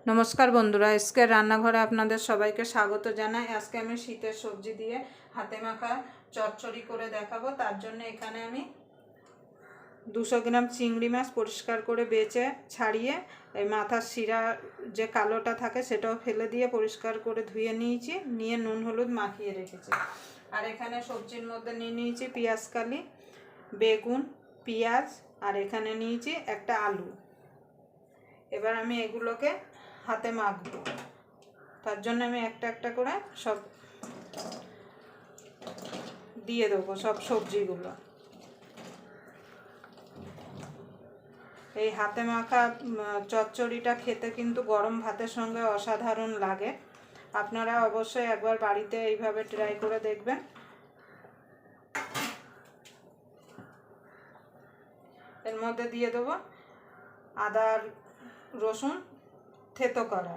নমস্কার বন্ধুরা, আজকে রান্নাঘরে আপনাদের সবাইকে স্বাগত জানাই। আজকে আমি শীতের সবজি দিয়ে হাতে মাখা চচ্চড়ি করে দেখাবো। তার জন্য এখানে আমি 200 গ্রাম চিংড়ি মাছ পরিষ্কার করে বেছে ছাড়িয়ে এই মাথার শিরা যে কালোটা থাকে সেটাও ফেলে দিয়ে পরিষ্কার করে ধুয়ে নিয়েছি, নিয়ে নুন হলুদ মাখিয়ে রেখেছি। আর এখানে সবজির মধ্যে নিয়ে নিয়েছি পেঁয়াজ কালি, বেগুন, পেঁয়াজ, আর এখানে নিয়েছি একটা আলু। এবার আমি এগুলোকে হাতে মাখবো। তার জন্য আমি একটা একটা করে সব দিয়ে দেবো, সব সবজিগুলো। এই হাতে মাখা চচ্চড়িটা খেতে কিন্তু গরম ভাতের সঙ্গে অসাধারণ লাগে। আপনারা অবশ্যই একবার বাড়িতে এইভাবে ট্রাই করে দেখবেন। এর মধ্যে দিয়ে দেবো আদা রসুন থেতো করা।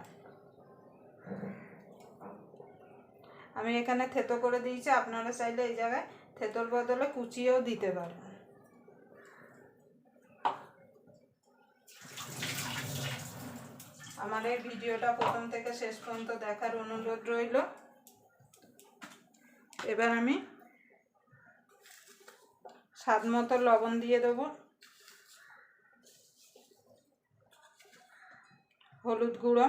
আমি এখানে থেতো করে দিয়েছি, আপনারা চাইলে এই জায়গায় থেতোর বদলে কুচিয়েও দিতে পারেন। আমার এই ভিডিওটা প্রথম থেকে শেষ পর্যন্ত দেখার অনুরোধ রইল। এবার আমি স্বাদ মতো লবণ দিয়ে দেবো, হলুদ গুঁড়ো,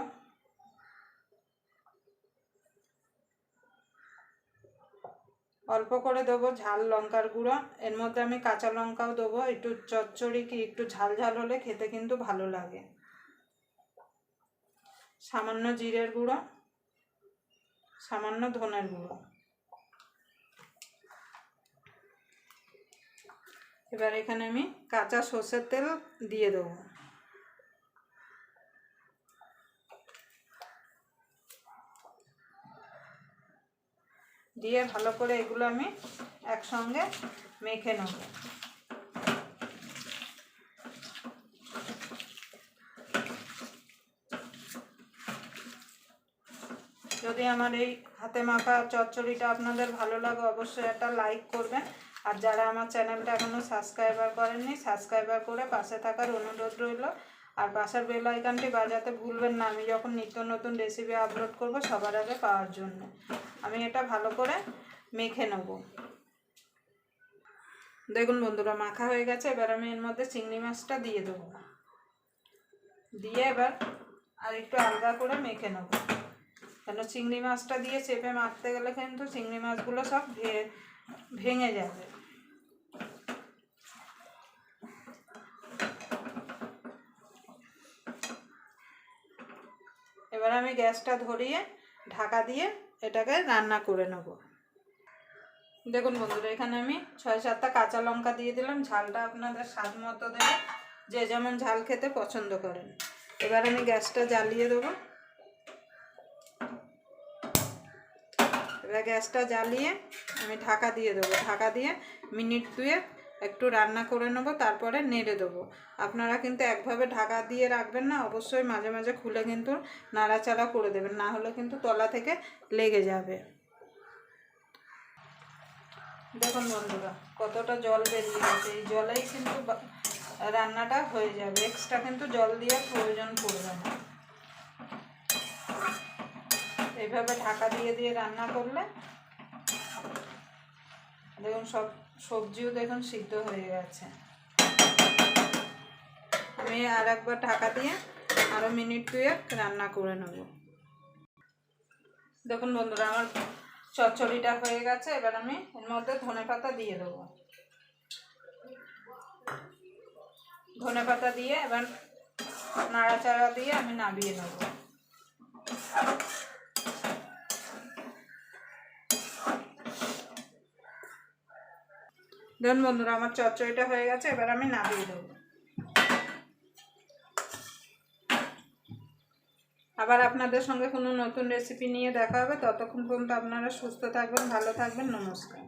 অল্প করে দেবো ঝাল লঙ্কার গুঁড়ো। এর মধ্যে আমি কাঁচা লঙ্কাও দেবো, একটু চচ্চড়ি কি একটু ঝাল ঝাল হলে খেতে কিন্তু ভালো লাগে। সামান্য জিরের গুঁড়ো, সামান্য ধনের গুঁড়ো। এবার এখানে আমি কাঁচা সর্ষের তেল দিয়ে দেবো। দিয়ে ভালো করে এগুলো আমি একসঙ্গে মেখে নেব। যদি আমার এই হাতে মাখা চচ্চড়িটা আপনাদের ভালো লাগে অবশ্যই একটা লাইক করবেন। আর যারা আমার চ্যানেলটা এখনও সাবস্ক্রাইবার করেননি, সাবস্ক্রাইবার করে পাশে থাকার অনুরোধ রইল। আর পাশের বেল আইকনটি বাজাতে ভুলবেন না, আমি যখন নিত্য নতুন রেসিপি আপলোড করব সবার আগে পাওয়ার জন্য। আমি এটা ভালো করে মেখে নেব। দেখুন বন্ধুরা, মাখা হয়ে গেছে। এবার আমি এর মধ্যে চিংড়ি মাছটা দিয়ে দেবো, দিয়ে এবার আর একটু আলগা করে মেখে নেব। কেন চিংড়ি মাছটা দিয়ে চেপে মাখতে গেলে কিন্তু চিংড়ি মাছগুলো সব ভেঙে যাবে। এবার আমি গ্যাসটা ধরিয়ে ঢাকা দিয়ে এটাকে রান্না করে নেব। দেখুন বন্ধুরা, এখানে আমি 6-7টা কাঁচা লঙ্কা দিয়ে দিলাম। ঝালটা আপনাদের স্বাদ মতো দেবেন, যে যেমন ঝাল খেতে পছন্দ করেন। এবার আমি গ্যাসটা জ্বালিয়ে দেবো। এবার গ্যাসটা জ্বালিয়ে আমি ঢাকা দিয়ে দেবো। ঢাকা দিয়ে মিনিট 2 একটু রান্না করে নেবো, তারপরে নেড়ে দেবো। আপনারা কিন্তু একভাবে ঢাকা দিয়ে রাখবেন না, অবশ্যই মাঝে মাঝে খুলে কিন্তু নাড়াচাড়া করে দেবেন, না হলে কিন্তু তলা থেকে লেগে যাবে। দেখুন বন্ধুরা, কতটা জল বেরিয়ে গেছে। এই জলেই কিন্তু রান্নাটা হয়ে যাবে, এক্সট্রা কিন্তু জল দিয়ে প্রয়োজন পড়বে না। এইভাবে ঢাকা দিয়ে দিয়ে রান্না করলে দেখুন সব সবজিও দেখুন সিদ্ধ হয়ে গেছে। আমি আর একবার ঢাকা দিয়ে আরও মিনিট 2 রান্না করে নেব। দেখুন বন্ধুরা, আমার চচ্চড়িটা হয়ে গেছে। এবার আমি এর মধ্যে ধনেপাতা দিয়ে দেবো। ধনেপাতা দিয়ে এবার নাড়াচাড়া দিয়ে আমি নামিয়ে নেব। দেখুন বন্ধুরা, আমার চচ্চড়িটা হয়ে গেছে। এবার আমি নামিয়ে দেবো। আবার আপনাদের সঙ্গে কোনো নতুন রেসিপি নিয়ে দেখা হবে। ততক্ষণ পর্যন্ত আপনারা সুস্থ থাকবেন, ভালো থাকবেন। নমস্কার।